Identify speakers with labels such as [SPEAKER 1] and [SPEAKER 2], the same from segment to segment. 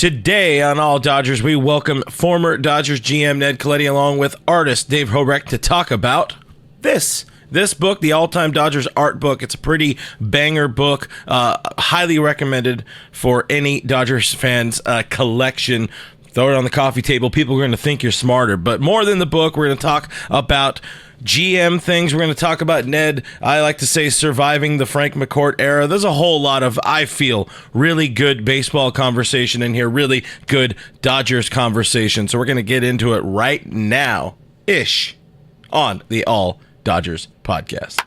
[SPEAKER 1] Today on All Dodgers, we welcome former Dodgers GM Ned Colletti along with artist Dave Hobrecht to talk about this book, the All-Time Dodgers Art Book. It's a pretty banger book, highly recommended for any Dodgers fans collection. Throw it on the coffee table. People are going to think you're smarter. But more than the book, we're going to talk about GM things. We're going to talk about Ned, I like to say, surviving the Frank McCourt era. There's a whole lot of, I feel, really good baseball conversation in here, really good Dodgers conversation. So we're going to get into it right now-ish on the All Dodgers podcast.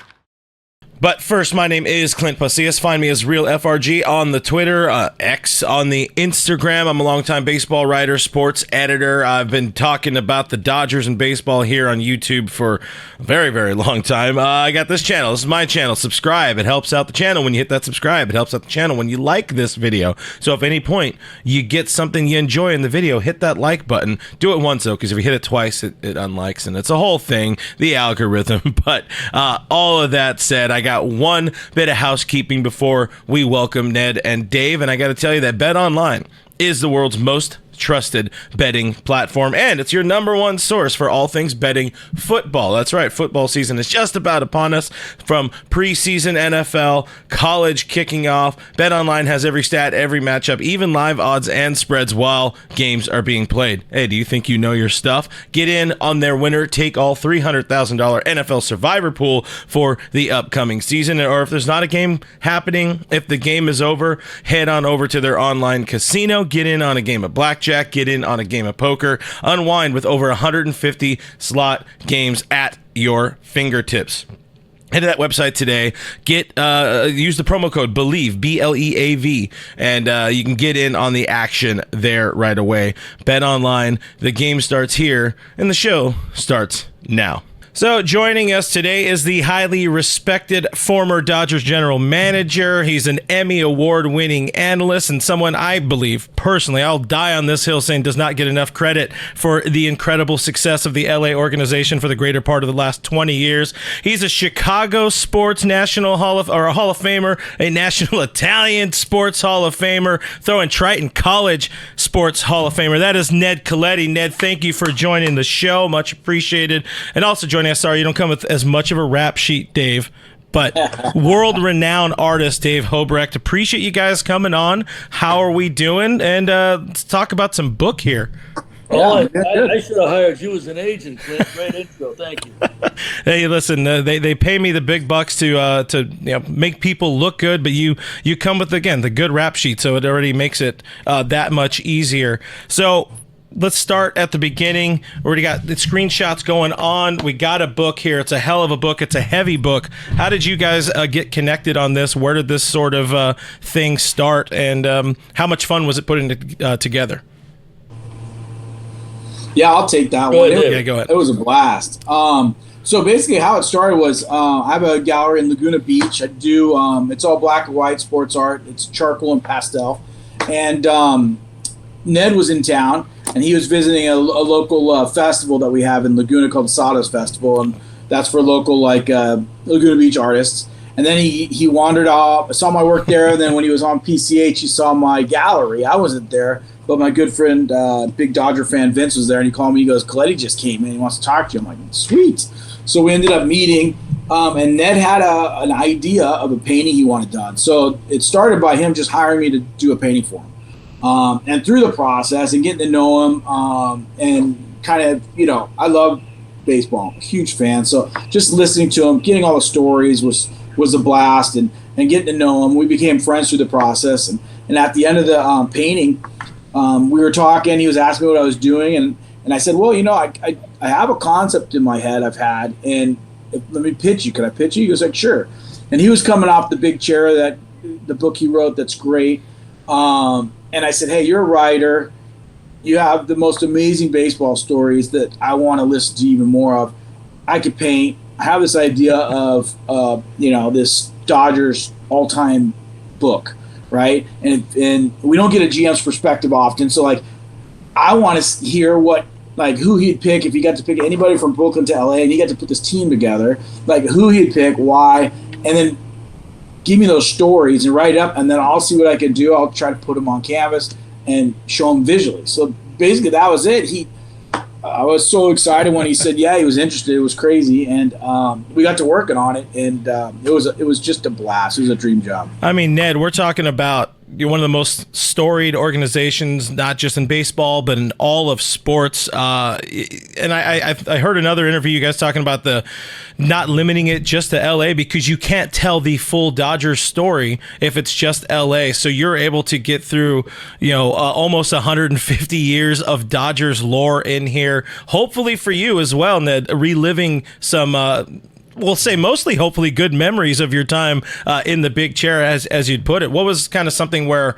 [SPEAKER 1] But first, my name is Clint Pasillas. Find me as RealFRG on the Twitter, X on the Instagram. I'm a longtime baseball writer, sports editor. I've been talking about the Dodgers and baseball here on YouTube for a very, very long time. I got this channel. This is my channel. Subscribe. It helps out the channel when you hit that subscribe. It helps out the channel when you like this video. So if at any point you get something you enjoy in the video, hit that like button. Do it once, though, because if you hit it twice, it unlikes, and it's a whole thing, the algorithm. But all of that said, I got one bit of housekeeping before we welcome Ned and Dave, and I got to tell you that BetOnline is the world's most trusted betting platform, and it's your number one source for all things betting football. That's right, football season is just about upon us, from preseason NFL, college kicking off. BetOnline has every stat, every matchup, even live odds and spreads while games are being played. Hey, do you think you know your stuff? Get in on their winner-take-all $300,000 NFL Survivor pool for the upcoming season, or if there's not a game happening, if the game is over, head on over to their online casino, get in on a game of blackjack, get in on a game of poker, unwind with over 150 slot games at your fingertips. Head to that website today. Use the promo code BELIEVE, BLEAV, and you can get in on the action there right away. Bet online. The game starts here, and the show starts now. So joining us today is the highly respected former Dodgers general manager. He's an Emmy award-winning analyst and someone I believe, personally, I'll die on this hill saying does not get enough credit for the incredible success of the LA organization for the greater part of the last 20 years. He's a Chicago Sports National Hall of Famer, a National Italian Sports Hall of Famer, throwing Triton College Sports Hall of Famer. That is Ned Colletti. Ned, thank you for joining the show. Much appreciated. And also joining us, sorry you don't come with as much of a rap sheet, Dave, but world-renowned artist Dave Hobrecht. Appreciate you guys coming on. How are we doing? And let's talk about some book here.
[SPEAKER 2] Oh, I should have hired you as an agent, Clint. Great intro, thank you.
[SPEAKER 1] Hey, listen, they pay me the big bucks to make people look good, but you come with, again, the good rap sheet, so it already makes it that much easier. So let's start at the beginning. We already got the screenshots going on. We got a book here. It's a hell of a book. It's a heavy book. How did you guys get connected on this? Where did this sort of thing start? And how much fun was it putting it together?
[SPEAKER 3] Yeah, I'll take that one.
[SPEAKER 1] Go ahead.
[SPEAKER 3] It was a blast. So basically how it started was I have a gallery in Laguna Beach. I do it's all black and white sports art. It's charcoal and pastel. And Ned was in town, and he was visiting a local festival that we have in Laguna called Sados Festival, and that's for local Laguna Beach artists. And then he wandered off, saw my work there, and then when he was on PCH, he saw my gallery. I wasn't there, but my good friend, big Dodger fan, Vince, was there, and he called me. He goes, "Colletti just came in. He wants to talk to you." I'm like, "Sweet." So we ended up meeting, and Ned had an idea of a painting he wanted done. So it started by him just hiring me to do a painting for him. And through the process and getting to know him, and kind of, I love baseball. I'm a huge fan. So just listening to him, getting all the stories was a blast, and getting to know him. We became friends through the process. And at the end of the painting, we were talking. He was asking me what I was doing. And I said, well, I have a concept in my head I've had. And let me pitch you. Can I pitch you? He was like, sure. And he was coming off the big chair that the book he wrote that's great. And I said, hey, you're a writer. You have the most amazing baseball stories that I want to listen to even more of. I could paint. I have this idea of, this Dodgers all-time book, right? And we don't get a GM's perspective often. So, I want to hear who he'd pick if he got to pick anybody from Brooklyn to LA and he got to put this team together, who he'd pick, why, and then give me those stories and write up, and then I'll see what I can do. I'll try to put them on canvas, and show him visually. So basically that was it. I was so excited when he said, yeah, he was interested. It was crazy. And we got to working on it, and it was just a blast. It was a dream job.
[SPEAKER 1] I mean, Ned, we're talking about one of the most storied organizations, not just in baseball, but in all of sports. And I heard another interview, you guys talking about the not limiting it just to LA, because you can't tell the full Dodgers story if it's just LA. So you're able to get through, almost 150 years of Dodgers lore in here. Hopefully for you as well, Ned, reliving some, we'll say mostly hopefully good memories of your time in the big chair, as you'd put it. What was kind of something where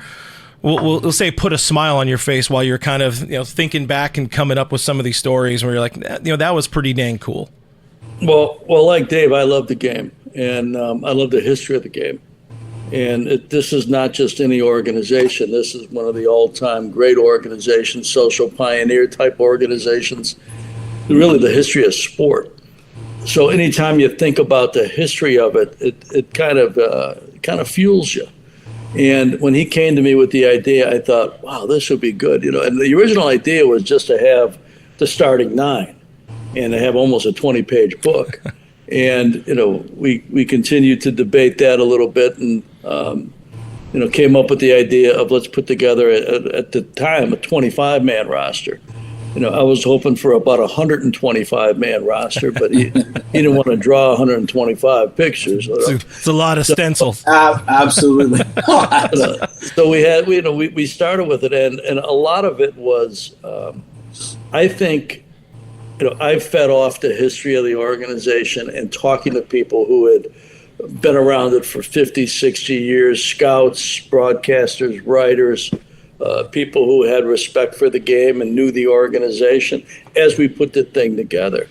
[SPEAKER 1] we'll say put a smile on your face while you're kind of thinking back and coming up with some of these stories where you're like, that was pretty dang cool?
[SPEAKER 2] Well, like Dave, I love the game, and I love the history of the game. And this is not just any organization. This is one of the all-time great organizations, social pioneer type organizations, really the history of sport. So anytime you think about the history of it, it kind of fuels you. And when he came to me with the idea, I thought, wow, this would be good. And the original idea was just to have the starting nine and to have almost a 20-page book. And, we continued to debate that a little bit and, came up with the idea of let's put together, at the time, a 25-man roster. I was hoping for about a 125-man roster, but he didn't want to draw 125 pictures.
[SPEAKER 1] It's a lot of stencils.
[SPEAKER 3] Absolutely.
[SPEAKER 2] So we started with it, and a lot of it was, I think, I fed off the history of the organization and talking to people who had been around it for 50, 60 years, scouts, broadcasters, writers, people who had respect for the game and knew the organization as we put the thing together.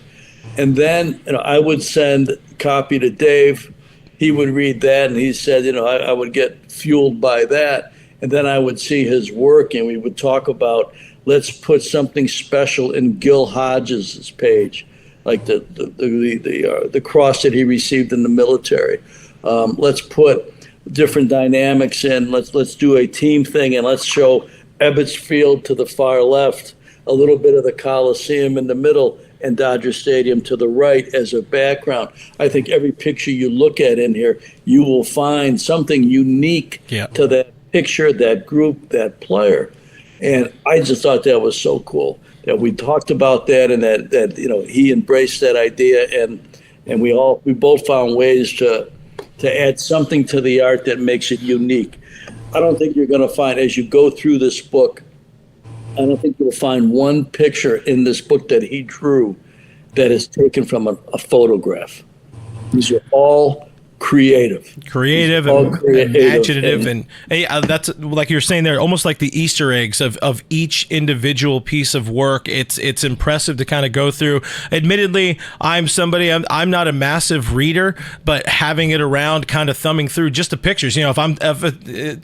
[SPEAKER 2] And then, I would send a copy to Dave. He would read that, and he said, I would get fueled by that. And then I would see his work, and we would talk about, let's put something special in Gil Hodges' page, like the cross that he received in the military. Let's put different dynamics in. Let's do a team thing, and let's show Ebbets Field to the far left, a little bit of the Coliseum in the middle, and Dodger Stadium to the right as a background. I think every picture you look at in here, you will find something unique to that picture, that group, that player. And I just thought that was so cool that we talked about that, and that he embraced that idea, and we both found ways to add something to the art that makes it unique. I don't think you're going to find, as you go through this book, I don't think you'll find one picture in this book that he drew that is taken from a photograph. These are all creative and imaginative, and that's like you're saying there, almost like the Easter eggs of each individual piece of work. It's impressive to kind of go through. Admittedly, I'm not a massive reader, but having it around, kind of thumbing through just the pictures. If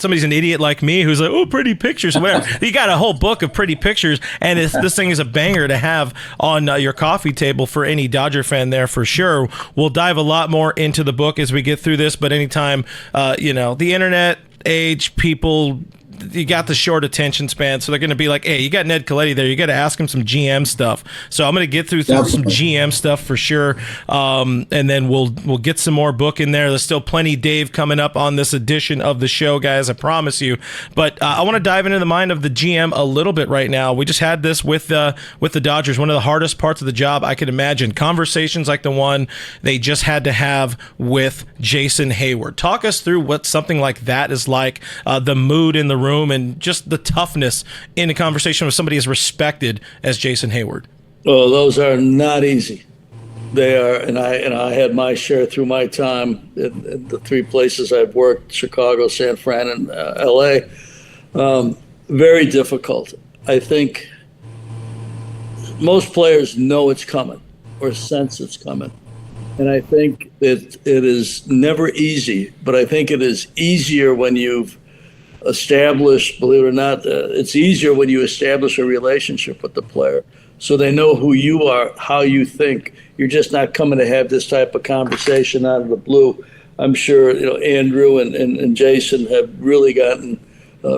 [SPEAKER 2] somebody's an idiot like me who's like, oh, pretty pictures, whatever. You got a whole book of pretty pictures, and this thing is a banger to have on your coffee table for any Dodger fan there for sure. We'll dive a lot more into the book as we get through this, but anytime the internet age, people, you got the short attention span, so they're going to be like, hey, you got Ned Colletti there, you got to ask him some GM stuff. So I'm going to get through some GM stuff for sure, and then we'll get some more book in there. There's still plenty Dave coming up on this edition of the show, guys, I promise you. But I want to dive into the mind of the GM a little bit right now. We just had this with the Dodgers, one of the hardest parts of the job I could imagine. Conversations like the one they just had to have with Jason Hayward. Talk us through what something like that is like, the mood in the room, and just the toughness in a conversation with somebody as respected as Jason Hayward. Oh, those are not easy. They are, and I had my share through my time in the three places I've worked: Chicago, San Fran, and L.A. Very difficult. I think most players know it's coming or sense it's coming. And I think it is never easy, but I think it is easier when you've established, believe it or not, it's easier when you establish a relationship with the player so they know who you are, how you think. You're just not coming to have this type of conversation out of the blue. I'm sure Andrew and Jason have really gotten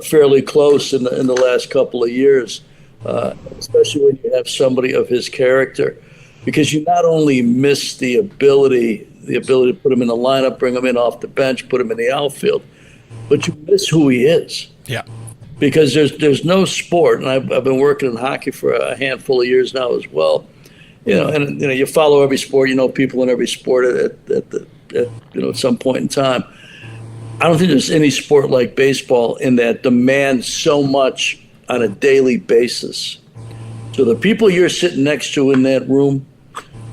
[SPEAKER 2] fairly close in the last couple of years, especially when you have somebody of his character, because you not only miss the ability to put him in the lineup, bring him in off the bench, put him in the outfield, but you miss who he is.
[SPEAKER 1] Yeah.
[SPEAKER 2] Because there's no sport, and I've been working in hockey for a handful of years now as well. And you follow every sport, people in every sport at some point in time. I don't think there's any sport like baseball in that demands so much on a daily basis. So the people you're sitting next to in that room,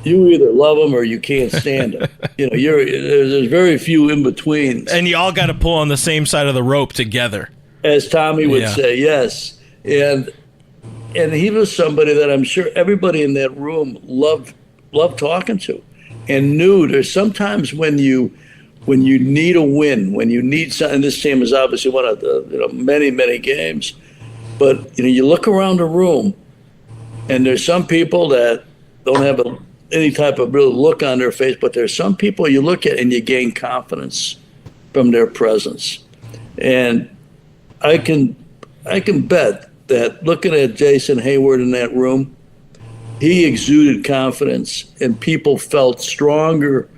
[SPEAKER 2] you either love them or you can't stand them. There's very few in between.
[SPEAKER 1] And you all got to pull on the same side of the rope together.
[SPEAKER 2] As Tommy would say, yes. And he was somebody that I'm sure everybody in that room loved talking to, and knew there's sometimes when you need a win, when you need something. This team is obviously won many, many games, but you look around the room, and there's some people that don't have any type of real look on their face, but there's some people you look at and you gain confidence from their presence. And I can bet that looking at Jason Hayward in that room, he exuded confidence, and people felt stronger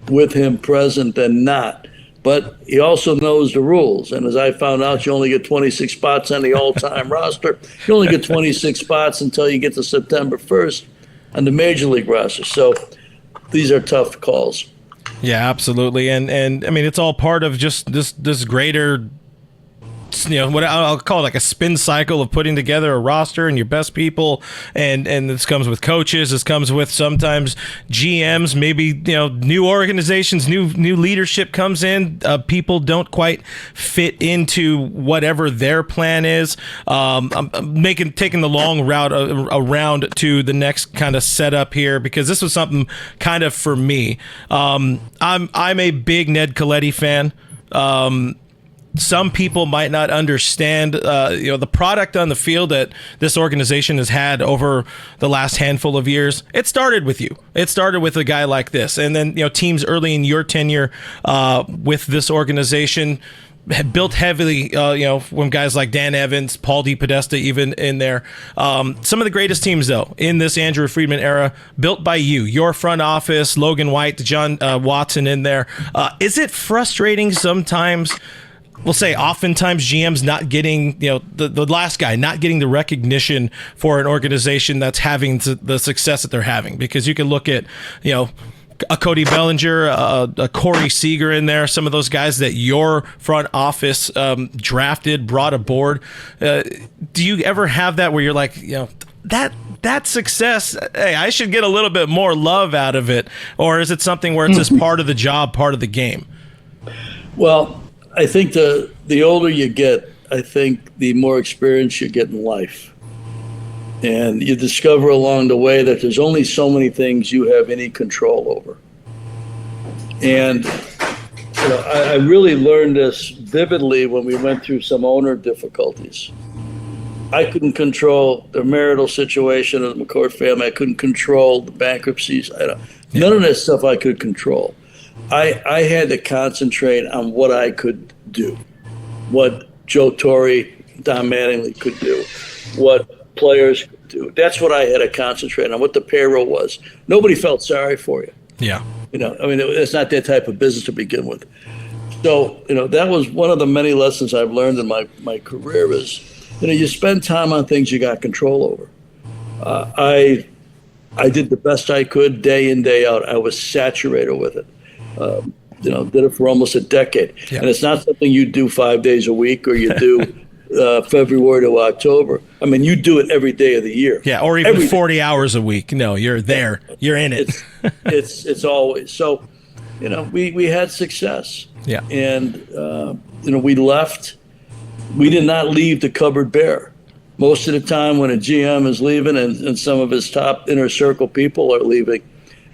[SPEAKER 2] with him present than not. But he also knows the rules. And as I found out, you only get 26 spots on the all-time roster. You only get 26 spots until you get to September 1st on the Major League roster. So these are tough calls.
[SPEAKER 1] Yeah, absolutely. And I mean, it's all part of just this greater, what I'll call it, like a spin cycle of putting together a roster and your best people, and this comes with coaches, this comes with sometimes GMs, maybe new organizations, new leadership comes in, people don't quite fit into whatever their plan is. I'm taking the long route around to the next kind of setup here, because this was something kind of for me. I'm a big Ned Colletti fan. Some people might not understand, the product on the field that this organization has had over the last handful of years. It started with you. It started with a guy like this. And then, teams early in your tenure with this organization had built heavily, when guys like Dan Evans, Paul DePodesta even in there. Some of the greatest teams, though, in this Andrew Friedman era, built by you, your front office, Logan White, John Watson in there. Is it frustrating sometimes? We'll say oftentimes GMs not getting, the last guy not getting the recognition for an organization that's having the success that they're having, because you can look at, a Cody Bellinger, a Corey Seager in there, some of those guys that your front office drafted, brought aboard. Do you ever have that where you're like, that success, hey, I should get a little bit more love out of it? Or is it something where it's just part of the job, part of the game?
[SPEAKER 2] Well, I think the older you get, I think the more experience you get in life. And you discover along the way that there's only so many things you have any control over. And I really learned this vividly when we went through some owner difficulties. I couldn't control the marital situation of the McCourt family. I couldn't control the bankruptcies. None of that stuff I could control. I had to concentrate on what I could do, what Joe Torre, Don Mattingly could do, what players could do. That's what I had to concentrate on, what the payroll was. Nobody felt sorry for you.
[SPEAKER 1] Yeah.
[SPEAKER 2] It's not that type of business to begin with. So, that was one of the many lessons I've learned in my career is, you spend time on things you got control over. I did the best I could day in, day out. I was saturated with it. Did it for almost a decade. Yeah. And it's not something you do 5 days a week or you do February to October. I mean, you do it every day of the year.
[SPEAKER 1] Yeah, or even 40 hours a week. No, you're there. You're in it.
[SPEAKER 2] It's always. So, we had success.
[SPEAKER 1] Yeah.
[SPEAKER 2] And, we left. We did not leave the cupboard bare. Most of the time when a GM is leaving and some of his top inner circle people are leaving,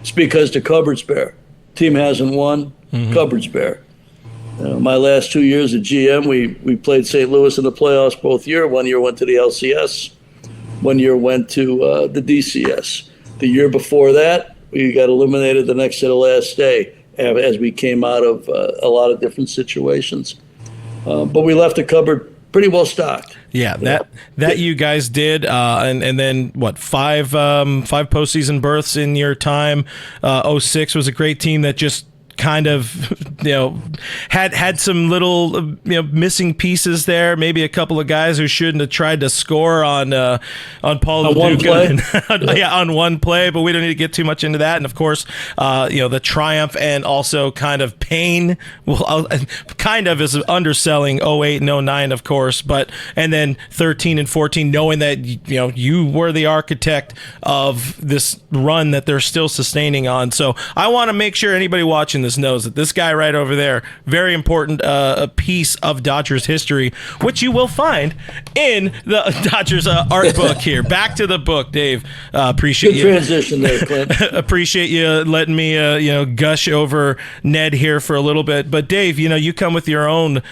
[SPEAKER 2] it's because the cupboard's bare. Team hasn't won, cupboard's bare. My last 2 years at GM, we played St. Louis in the playoffs both years. 1 year went to the LCS, 1 year went to the DCS. The year before that, we got eliminated the next to the last day as we came out of a lot of different situations. But we left the cupboard pretty well stocked.
[SPEAKER 1] Yeah, that you guys did, and then what, five postseason berths in your time. 06 was a great team that just kind of, had some little, missing pieces there. Maybe a couple of guys who shouldn't have tried to score on Paul
[SPEAKER 2] Duca.
[SPEAKER 1] on one play. But we don't need to get too much into that. And of course, the triumph and also kind of pain. Well, kind of is underselling 08 and 09, of course. And then 13 and 14, knowing that you were the architect of this run that they're still sustaining on. So I want to make sure anybody watching this knows that this guy right over there, very important a piece of Dodgers history, which you will find in the Dodgers art book here. Back to the book, Dave. Appreciate
[SPEAKER 2] Good
[SPEAKER 1] you.
[SPEAKER 2] transition there, Clint.
[SPEAKER 1] Appreciate you letting me gush over Ned here for a little bit. But Dave, you come with your own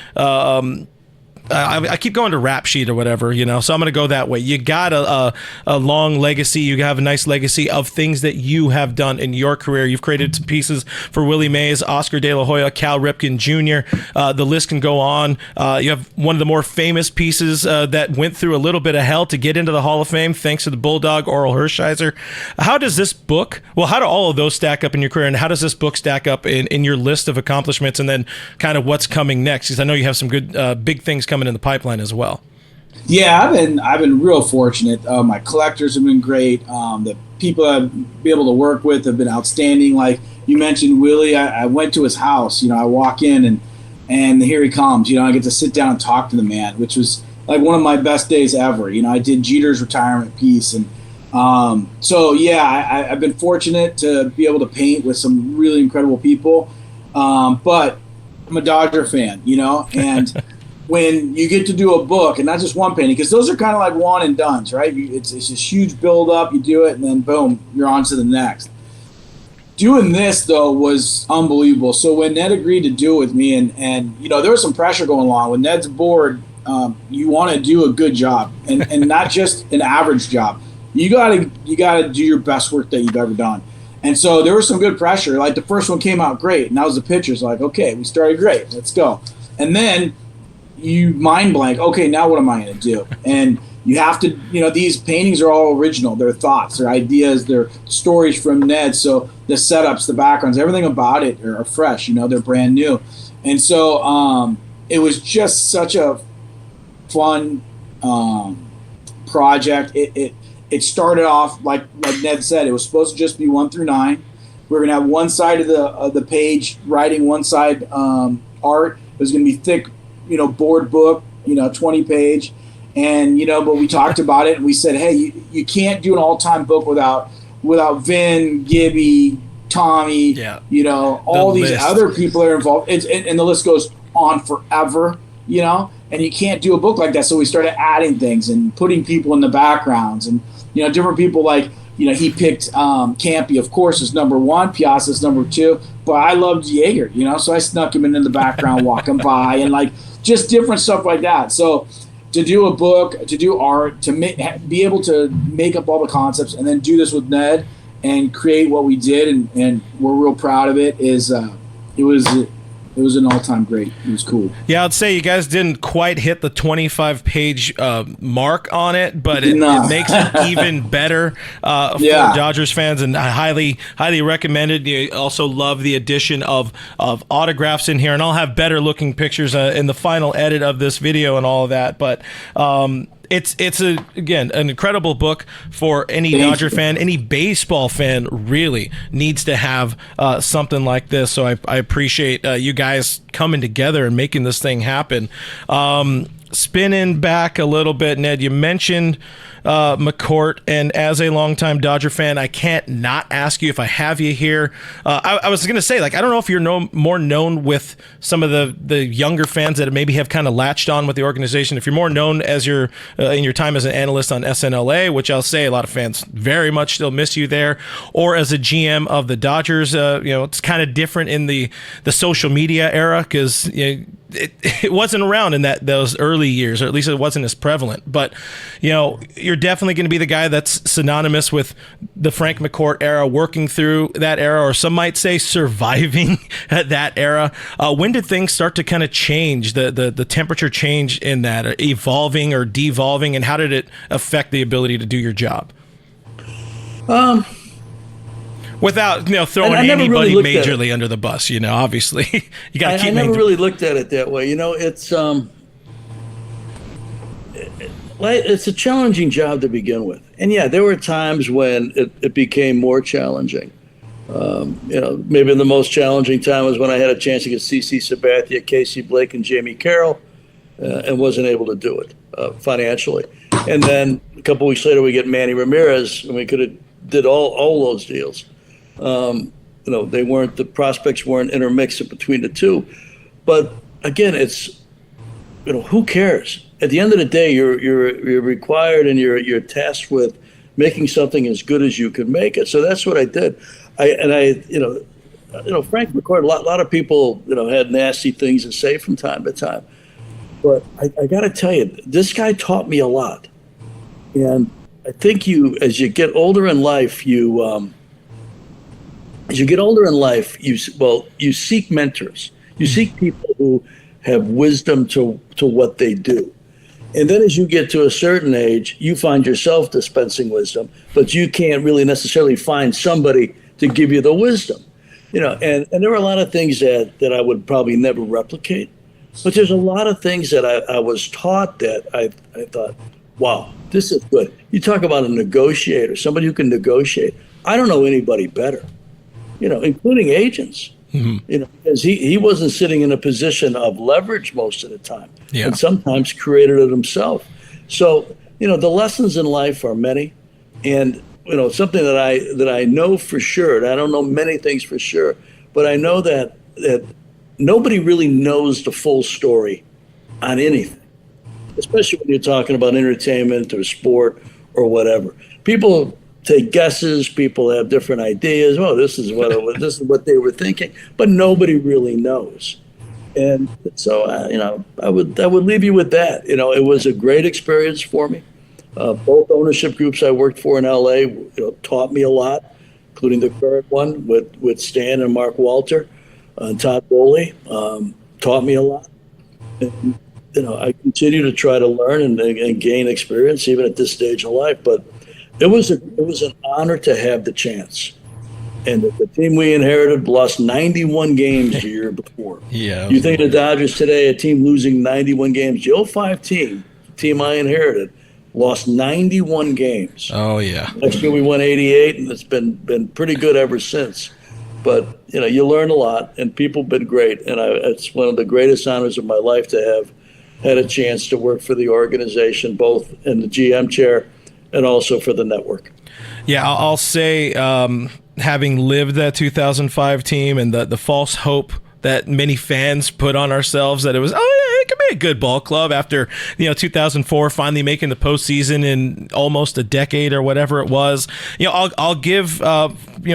[SPEAKER 1] I keep going to rap sheet or whatever, so I'm going to go that way. You got a long legacy. You have a nice legacy of things that you have done in your career. You've created some pieces for Willie Mays, Oscar De La Hoya, Cal Ripken Jr. The list can go on. You have one of the more famous pieces that went through a little bit of hell to get into the Hall of Fame, thanks to the Bulldog, Oral Hershiser. How do all of those stack up in your career, and how does this book stack up in your list of accomplishments, and then kind of what's coming next? Because I know you have some good big things coming in the pipeline as well.
[SPEAKER 3] Yeah, I've been real fortunate. My collectors have been great. The people I've been able to work with have been outstanding. Like you mentioned, Willie, I went to his house. I walk in and here he comes. I get to sit down and talk to the man, which was like one of my best days ever. I did Jeter's retirement piece, and I've been fortunate to be able to paint with some really incredible people. But I'm a Dodger fan, and when you get to do a book, and not just one painting, because those are kind of like one and dones, right? It's this huge build up, you do it, and then boom, you're on to the next. Doing this, though, was unbelievable. So when Ned agreed to do it with me, and there was some pressure going along. When Ned's bored, you want to do a good job, and not just an average job. You gotta do your best work that you've ever done. And so there was some good pressure. Like the first one came out great, and that was the pictures. Like, okay, we started great, let's go. And then you mind blank, okay, now what am I going to do? And you have to, these paintings are all original. They're thoughts, they're ideas, they're stories from Ned. So the setups, the backgrounds, everything about it are fresh, they're brand new. And so it was just such a fun project. It started off, like Ned said, it was supposed to just be 1 through 9. We're going to have one side of the page writing, one side art. It was going to be thick, board book, 20 page. And, but we talked about it and we said, hey, you can't do an all-time book without Vin, Gibby, Tommy, all these other people that are involved. And the list goes on forever, and you can't do a book like that. So we started adding things and putting people in the backgrounds and, different people like, he picked Campy, of course, as number 1, Piazza's number 2, but I loved Seager, so I snuck him in the background walking by and like just different stuff like that. So to do a book, to do art, to be able to make up all the concepts and then do this with Ned and create what we did and we're real proud of it it was an all-time great. It was cool.
[SPEAKER 1] Yeah, I'd say you guys didn't quite hit the 25-page mark on it, but it makes it even better for Dodgers fans, and I highly, highly recommend it. You also love the addition of autographs in here, and I'll have better-looking pictures in the final edit of this video and all of that, but it's again an incredible book for any Dodger fan, any baseball fan really needs to have something like this. So I appreciate you guys coming together and making this thing happen. Spinning back a little bit, Ned, you mentioned McCourt, and as a longtime Dodger fan, I can't not ask you if I have you here. I was going to say, like, I don't know if you're more known with some of the younger fans that maybe have kind of latched on with the organization. If you're more known as your in your time as an analyst on SNLA, which I'll say a lot of fans very much still miss you there, or as a GM of the Dodgers, it's kind of different in the social media era because it wasn't around in those early years, or at least it wasn't as prevalent. But, you're definitely going to be the guy that's synonymous with the Frank McCourt era, working through that era, or some might say surviving at that era. When did things start to kind of change, the temperature change in that, evolving or devolving, and how did it affect the ability to do your job? Without throwing anybody majorly under the bus, obviously you got to keep.
[SPEAKER 2] I never really looked at it that way. It's a challenging job to begin with, and there were times when it became more challenging. Maybe the most challenging time was when I had a chance against CC Sabathia, Casey Blake, and Jamie Carroll, and wasn't able to do it financially. And then a couple weeks later, we get Manny Ramirez, and we could have did all those deals. The prospects weren't intermixed between the two. But again, it's, who cares? At the end of the day, you're required and you're tasked with making something as good as you can make it. So that's what I did. Frank McCourt, a lot of people, had nasty things to say from time to time. But I got to tell you, this guy taught me a lot. And I think as you get older in life, you seek mentors. You seek people who have wisdom to what they do. And then as you get to a certain age, you find yourself dispensing wisdom, but you can't really necessarily find somebody to give you the wisdom. And there are a lot of things that I would probably never replicate. But there's a lot of things that I was taught that I thought, wow, this is good. You talk about a negotiator, somebody who can negotiate. I don't know anybody better, including agents, because he wasn't sitting in a position of leverage most of the time, and sometimes created it himself. So, the lessons in life are many, and, something that I know for sure, and I don't know many things for sure, but I know that nobody really knows the full story on anything, especially when you're talking about entertainment or sport or whatever. People take guesses. People have different ideas. Oh, this is what they were thinking, but nobody really knows. And so, I would leave you with that. It was a great experience for me. Both ownership groups I worked for in LA, taught me a lot, including the current one with Stan and Mark Walter and Todd Bowley, taught me a lot. And, I continue to try to learn and gain experience even at this stage of life. But it was an honor to have the chance. And the team we inherited lost 91 games the year before.
[SPEAKER 1] Yeah.
[SPEAKER 2] You think the Dodgers today, a team losing 91 games, the 05 team I inherited, lost 91 games.
[SPEAKER 1] Oh, yeah.
[SPEAKER 2] Next year we won 88, and it's been pretty good ever since. But, you learn a lot, and people have been great. And it's one of the greatest honors of my life to have had a chance to work for the organization, both in the GM chair and also for the network.
[SPEAKER 1] Yeah, I'll say, having lived that 2005 team and the false hope that many fans put on ourselves that it was, it could be a good ball club after 2004 finally making the postseason in almost a decade or whatever it was. I'll give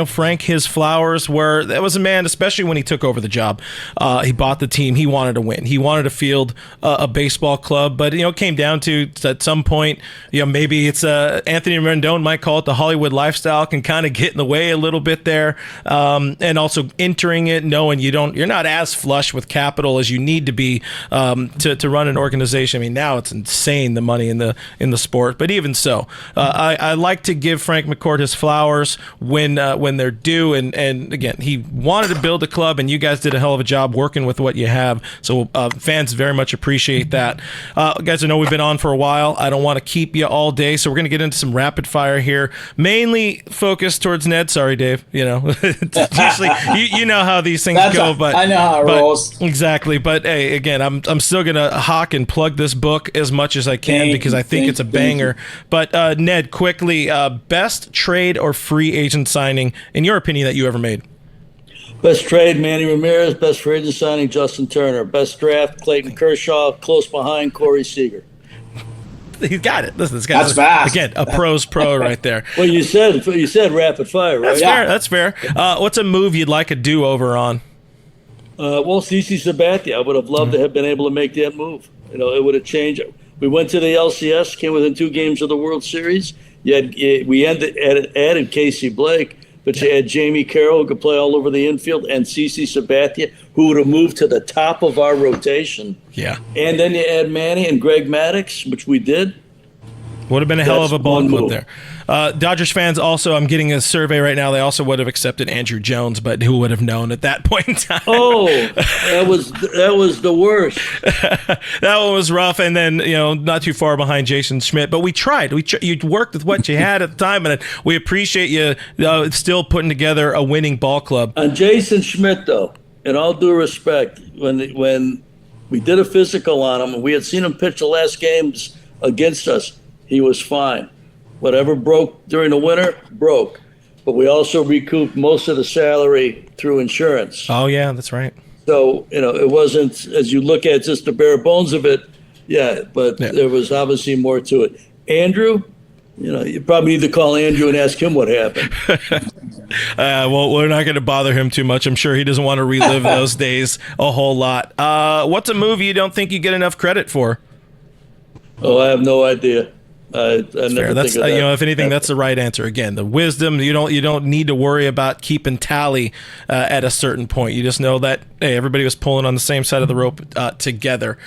[SPEAKER 1] Frank his flowers, where that was a man, especially when he took over the job. He bought the team. He wanted to win. He wanted to field a baseball club, but it came down to at some point, maybe it's Anthony Rendon might call it the Hollywood lifestyle, can kind of get in the way a little bit there, and also entering it knowing you're not as flush with capital as you need to be to run an organization. I mean, now it's insane, the money in the sport, but even so, I like to give Frank McCourt his flowers when they're due, and again, he wanted to build a club, and you guys did a hell of a job working with what you have, so fans very much appreciate that. Guys, I know we've been on for a while. I don't want to keep you all day, so we're going to get into some rapid fire here, mainly focused towards Ned. Sorry, Dave. Usually you know how these things go, but
[SPEAKER 3] I know how it rolls.
[SPEAKER 1] Exactly. But hey, again, I'm still gonna hawk and plug this book as much as I can because I think it's a banger. But Ned, quickly, best trade or free agent signing in your opinion that you ever made?
[SPEAKER 2] Best trade, Manny Ramirez. Best free agent signing, Justin Turner. Best draft, Clayton Kershaw. Close behind, Corey Seager.
[SPEAKER 1] He's got it. Listen, this guy's
[SPEAKER 3] that's fast.
[SPEAKER 1] Again, a pro's pro right there.
[SPEAKER 2] Well, you said rapid fire, right?
[SPEAKER 1] That's fair. What's a move you'd like a do-over on?
[SPEAKER 2] Well, CC Sabathia, I would have loved to have been able to make that move. It would have changed. We went to the LCS, came within 2 games of the World Series. We added Casey Blake, but you had Jamie Carroll, who could play all over the infield, and CC Sabathia, who would have moved to the top of our rotation.
[SPEAKER 1] Yeah.
[SPEAKER 2] And then you add Manny and Greg Maddux, which we did.
[SPEAKER 1] Would have been a hell of a ball club
[SPEAKER 2] move
[SPEAKER 1] there. Dodgers fans also, I'm getting a survey right now, they also would have accepted Andrew Jones, but who would have known at that point in time?
[SPEAKER 2] Oh, that was the worst.
[SPEAKER 1] That one was rough, and then, not too far behind Jason Schmidt, but we tried. You worked with what you had at the time, and we appreciate you still putting together a winning ball club.
[SPEAKER 2] On Jason Schmidt, though, in all due respect, when we did a physical on him, and we had seen him pitch the last games against us, he was fine. Whatever broke during the winter, broke. But we also recouped most of the salary through insurance.
[SPEAKER 1] Oh, yeah, that's right.
[SPEAKER 2] So, it wasn't, as you look at just the bare bones of it, but there was obviously more to it. Andrew, you probably need to call Andrew and ask him what happened.
[SPEAKER 1] Well, we're not going to bother him too much. I'm sure he doesn't want to relive those days a whole lot. What's a movie you don't think you get enough credit for?
[SPEAKER 2] Oh, I have no idea. I never
[SPEAKER 1] That's
[SPEAKER 2] think of that.
[SPEAKER 1] if anything, that's the right answer. Again, the wisdom. You don't need to worry about keeping tally at a certain point. You just know that everybody was pulling on the same side of the rope together.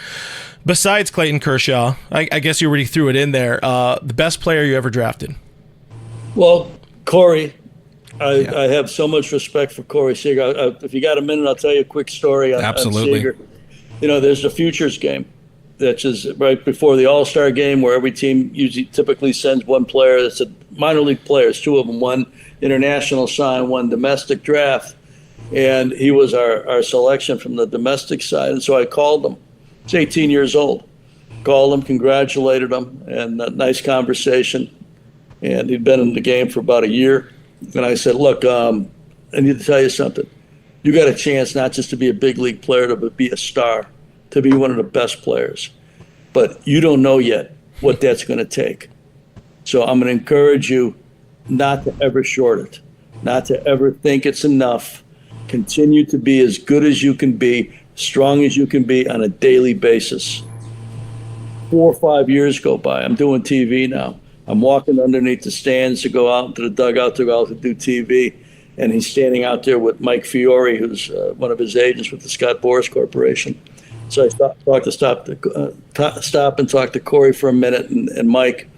[SPEAKER 1] Besides Clayton Kershaw, I guess you already threw it in there. The best player you ever drafted?
[SPEAKER 2] Well, Corey. I have so much respect for Corey Seager. If you got a minute, I'll tell you a quick story on Seager. There's the Futures game. That's just right before the All-Star game, where every team typically sends one player. That's a minor league players, 2 of them, one international sign, one domestic draft. And he was our selection from the domestic side. And so I called him. He's 18 years old. Called him, congratulated him, and a nice conversation. And he'd been in the game for about a year. And I said, look, I need to tell you something. You got a chance not just to be a big league player, but be a star, to be one of the best players. But you don't know yet what that's going to take. So I'm going to encourage you not to ever short it, not to ever think it's enough. Continue to be as good as you can be, strong as you can be on a daily basis. 4 or 5 years go by. I'm doing TV now. I'm walking underneath the stands to go out into the dugout to go out to do TV. And he's standing out there with Mike Fiore, who's one of his agents with the Scott Boras Corporation. So I stop and talk to Corey for a minute and Mike,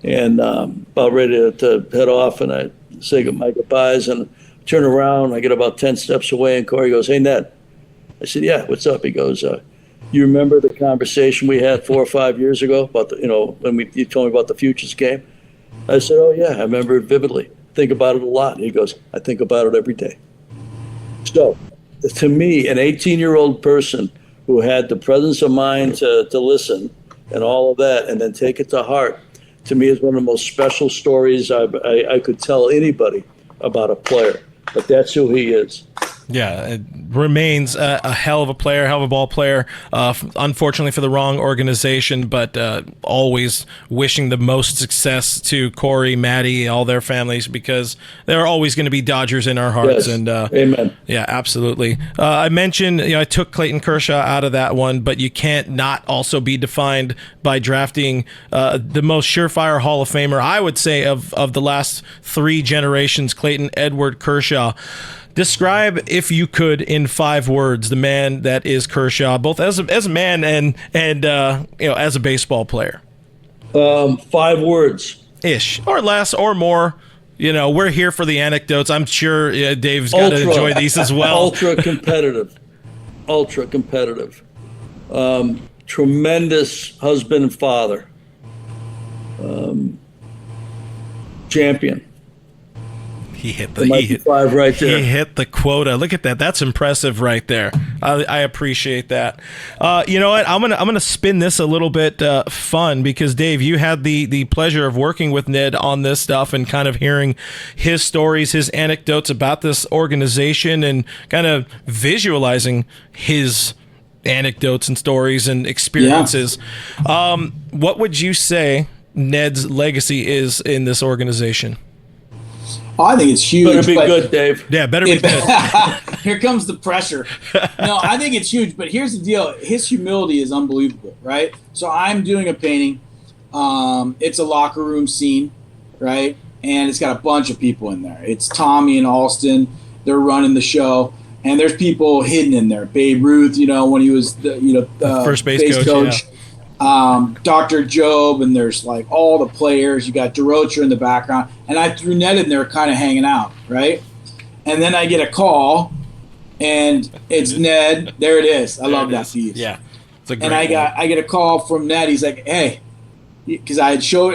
[SPEAKER 2] and about ready to head off. And I say my goodbyes and turn around. I get about 10 steps away, and Corey goes, "Hey, Ned." I said, "Yeah, what's up?" He goes, "You remember the conversation we had 4 or 5 years ago about when you told me about the Futures game?" I said, "Oh yeah, I remember it vividly. Think about it a lot." And he goes, "I think about it every day." So, to me, an 18-year-old person who had the presence of mind to listen and all of that, and then take it to heart, to me is one of the most special stories I could tell anybody about a player. But that's who he is.
[SPEAKER 1] Yeah, it remains a hell of a player, hell of a ball player. Unfortunately for the wrong organization, but always wishing the most success to Corey, Maddie, all their families, because there are always going to be Dodgers in our hearts.
[SPEAKER 2] Yes.
[SPEAKER 1] And
[SPEAKER 2] amen.
[SPEAKER 1] Yeah, absolutely. I mentioned, I took Clayton Kershaw out of that one, but you can't not also be defined by drafting the most surefire Hall of Famer, I would say, of the last 3 generations, Clayton Edward Kershaw. Describe, if you could, in 5 words, the man that is Kershaw, both as a man and as a baseball player.
[SPEAKER 2] 5 words.
[SPEAKER 1] Ish, or less, or more. We're here for the anecdotes. I'm sure Dave's got to enjoy these as well.
[SPEAKER 2] Ultra competitive. Tremendous husband and father. Champion.
[SPEAKER 1] He hit
[SPEAKER 2] right there.
[SPEAKER 1] He hit the quota. Look at that. That's impressive right there. I appreciate that. You know what? I'm gonna spin this a little bit fun, because Dave, you had the pleasure of working with Ned on this stuff and kind of hearing his stories, his anecdotes about this organization, and kind of visualizing his anecdotes and stories and experiences. Yeah. What would you say Ned's legacy is in this organization?
[SPEAKER 3] Oh, I think it's huge.
[SPEAKER 2] Better be good, Dave.
[SPEAKER 1] Yeah, better be good.
[SPEAKER 3] Here comes the pressure. No, I think it's huge. But here's the deal: his humility is unbelievable, right? So I'm doing a painting. It's a locker room scene, right? And it's got a bunch of people in there. It's Tommy and Alston. They're running the show. And there's people hidden in there. Babe Ruth, when he was the
[SPEAKER 1] first base coach.
[SPEAKER 3] Yeah. Dr. Job, and there's like all the players. You got DeRocher in the background. And I threw Ned in there kind of hanging out, right? And then I get a call, and it's Ned. There it is. I love that piece.
[SPEAKER 1] Yeah. It's a great
[SPEAKER 3] and I get a call from Ned. He's like, hey, because I would show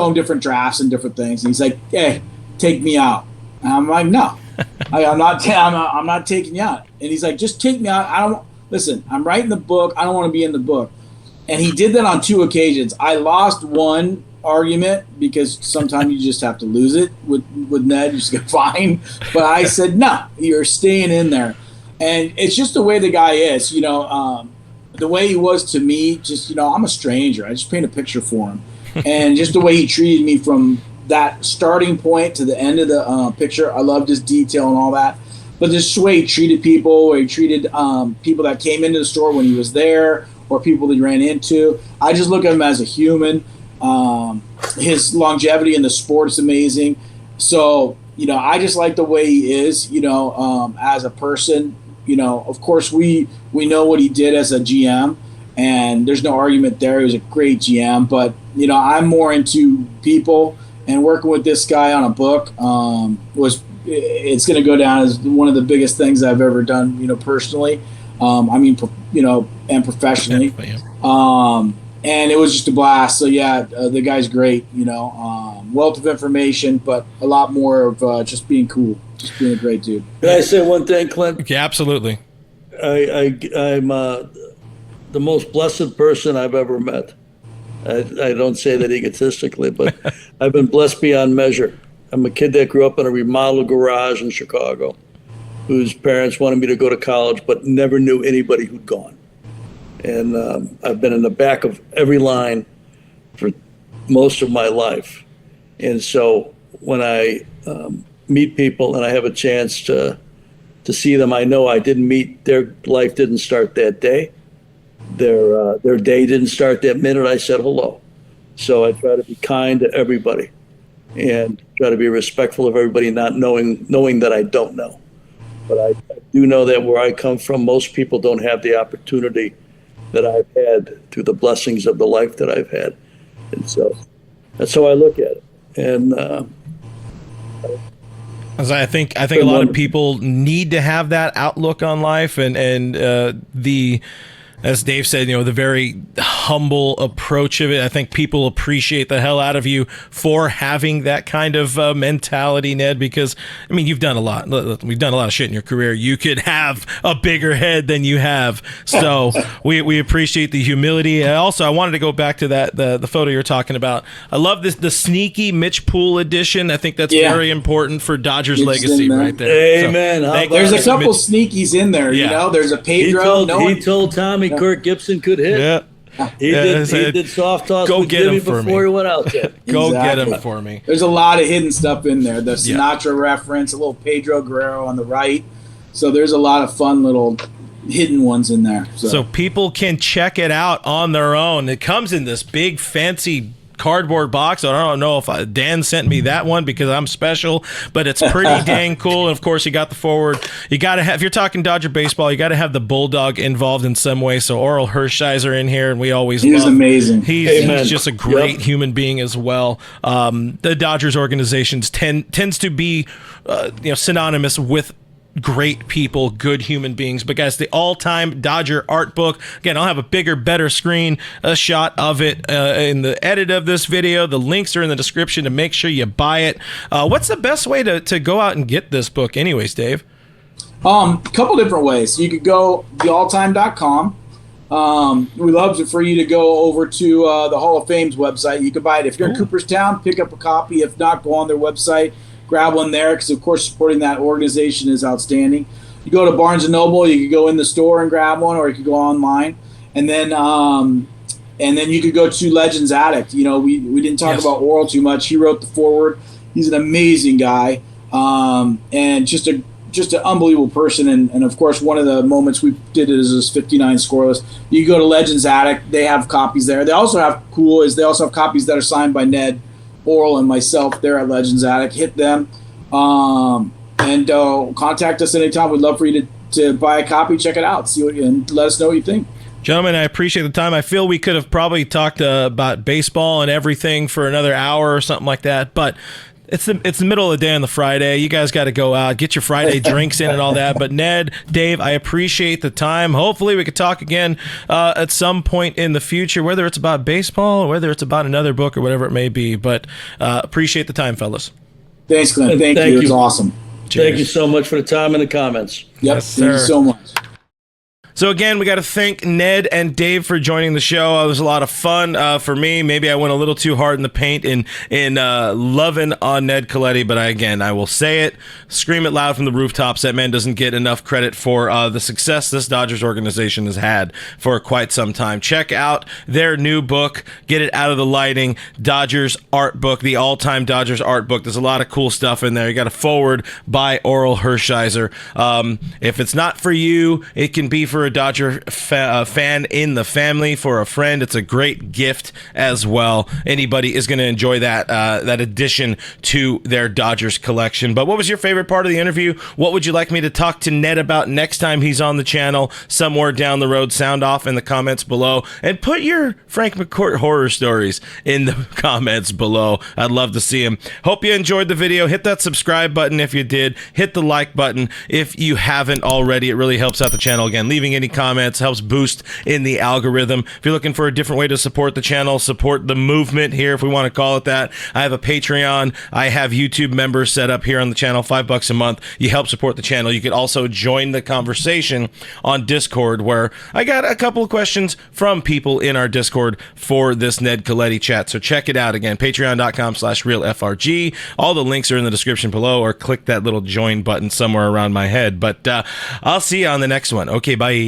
[SPEAKER 3] him different drafts and different things. And he's like, hey, take me out. And I'm like, no. I'm not taking you out. And he's like, just take me out. Listen, I'm writing the book. I don't want to be in the book. And he did that on 2 occasions. I lost one argument because sometimes you just have to lose it with Ned. You just get fined. But I said, no, you're staying in there. And it's just the way the guy is, the way he was to me, just, I'm a stranger. I just paint a picture for him. And just the way he treated me from that starting point to the end of the picture. I loved his detail and all that. But just the way he treated people, or he treated people that came into the store when he was there, or people that he ran into. I just look at him as a human. His longevity in the sport is amazing. So, I just like the way he is, as a person. Of course, we know what he did as a GM, and there's no argument there. He was a great GM. But, I'm more into people. And working with this guy on a book it's going to go down as one of the biggest things I've ever done, personally. And professionally. And it was just a blast. So yeah, the guy's great. Wealth of information, but a lot more of just being cool, just being a great dude.
[SPEAKER 2] Can I say one thing, Clint?
[SPEAKER 1] Yeah, absolutely.
[SPEAKER 2] I'm the most blessed person I've ever met. I don't say that egotistically, but I've been blessed beyond measure. I'm a kid that grew up in a remodeled garage in Chicago, whose parents wanted me to go to college, but never knew anybody who'd gone. And I've been in the back of every line for most of my life. And so when I meet people and I have a chance to see them, I know their life didn't start that day. Their day didn't start that minute I said hello. So I try to be kind to everybody and try to be respectful of everybody, not knowing that I don't know. But I do know that where I come from, most people don't have the opportunity that I've had through the blessings of the life that I've had. And so that's how I look at it. And
[SPEAKER 1] as I think a lot of people need to have that outlook on life, and as Dave said, the very humble approach of it. I think people appreciate the hell out of you for having that kind of mentality, Ned, because, you've done a lot. We've done a lot of shit in your career. You could have a bigger head than you have. So we appreciate the humility. And also, I wanted to go back to the photo you're talking about. I love the sneaky Mitch Poole edition. I think that's very important for Dodgers legacy right there.
[SPEAKER 2] Amen.
[SPEAKER 3] So, there's a couple sneakies in there, There's a Pedro.
[SPEAKER 2] He told Tommy Kirk Gibson could hit.
[SPEAKER 1] Yeah.
[SPEAKER 2] He did soft toss with Jimmy before he went out there.
[SPEAKER 1] Go get him for me.
[SPEAKER 3] There's a lot of hidden stuff in there. The Sinatra reference, a little Pedro Guerrero on the right. So there's a lot of fun little hidden ones in there.
[SPEAKER 1] So people can check it out on their own. It comes in this big fancy cardboard box. I don't know if Dan sent me that one because I'm special, but it's pretty dang cool. And of course, you got the forward. You got to have, if you're talking Dodger baseball, you got to have the Bulldog involved in some way. So Oral Hershiser in here, and we always
[SPEAKER 3] he's amazing.
[SPEAKER 1] He's just a great human being as well. The Dodgers organizations tends to be synonymous with great people, good human beings. But guys, the all-time Dodger art book. Again, I'll have a bigger, better screen, a shot of it in the edit of this video. The links are in the description to make sure you buy it. What's the best way to go out and get this book anyways, Dave?
[SPEAKER 3] A couple different ways. You could go thealltime.com. We love for you to go over to the Hall of Fame's website. You can buy it. If you're in Cooperstown, pick up a copy. If not, go on their website. Grab one there because, of course, supporting that organization is outstanding. You go to Barnes & Noble, you could go in the store and grab one, or you could go online. And then you could go to Legends Addict. We didn't talk about Oral too much. He wrote the foreword. He's an amazing guy. and just an unbelievable person. And of course, one of the moments we did is this 59 scoreless. You go to Legends Attic; they have copies there. They also have copies that are signed by Ned, Oral, and myself. There at Legends Attic. Hit them, and contact us anytime. We'd love for you to buy a copy, check it out, and let us know what you think.
[SPEAKER 1] Gentlemen, I appreciate the time. I feel we could have probably talked about baseball and everything for another hour or something like that, but it's the middle of the day on the Friday. You guys got to go out, get your Friday drinks in and all that. But Ned, Dave, I appreciate the time. Hopefully we could talk again at some point in the future, whether it's about baseball or whether it's about another book or whatever it may be. But appreciate the time, fellas.
[SPEAKER 3] Thanks, Glenn. Thank you. It was awesome.
[SPEAKER 2] Cheers. Thank you so much for the time and the comments.
[SPEAKER 3] Yep. Yes, thank you so much.
[SPEAKER 1] So again, we got to thank Ned and Dave for joining the show. It was a lot of fun for me. Maybe I went a little too hard in the paint in loving on Ned Colletti, but I will say it, scream it loud from the rooftops. That man doesn't get enough credit for the success this Dodgers organization has had for quite some time. Check out their new book, Get It Out of the Lighting, Dodgers Art Book, the all-time Dodgers Art Book. There's a lot of cool stuff in there. You got a forward by Oral Hershiser. If it's not for you, it can be for a Dodger fan in the family, for a friend. It's a great gift as well. Anybody is going to enjoy that addition to their Dodgers collection. But what was your favorite part of the interview? What would you like me to talk to Ned about next time he's on the channel somewhere down the road? Sound off in the comments below, and put your Frank McCourt horror stories in the comments below. I'd love to see them. Hope you enjoyed the video. Hit that subscribe button if you did. Hit the like button if you haven't already. It really helps out the channel. Again, leaving any comments helps boost in the algorithm. If you're looking for a different way to support the channel, support the movement here, if we want to call it that, I have a Patreon. I have YouTube members set up here on the channel, $5 a month. You help support the channel. You could also join the conversation on Discord, where I got a couple of questions from people in our Discord for this Ned Colletti chat. So check it out. Again, patreon.com/realfrg. All the links are in the description below, or click that little join button somewhere around my head. But I'll see you on the next one. Okay, bye.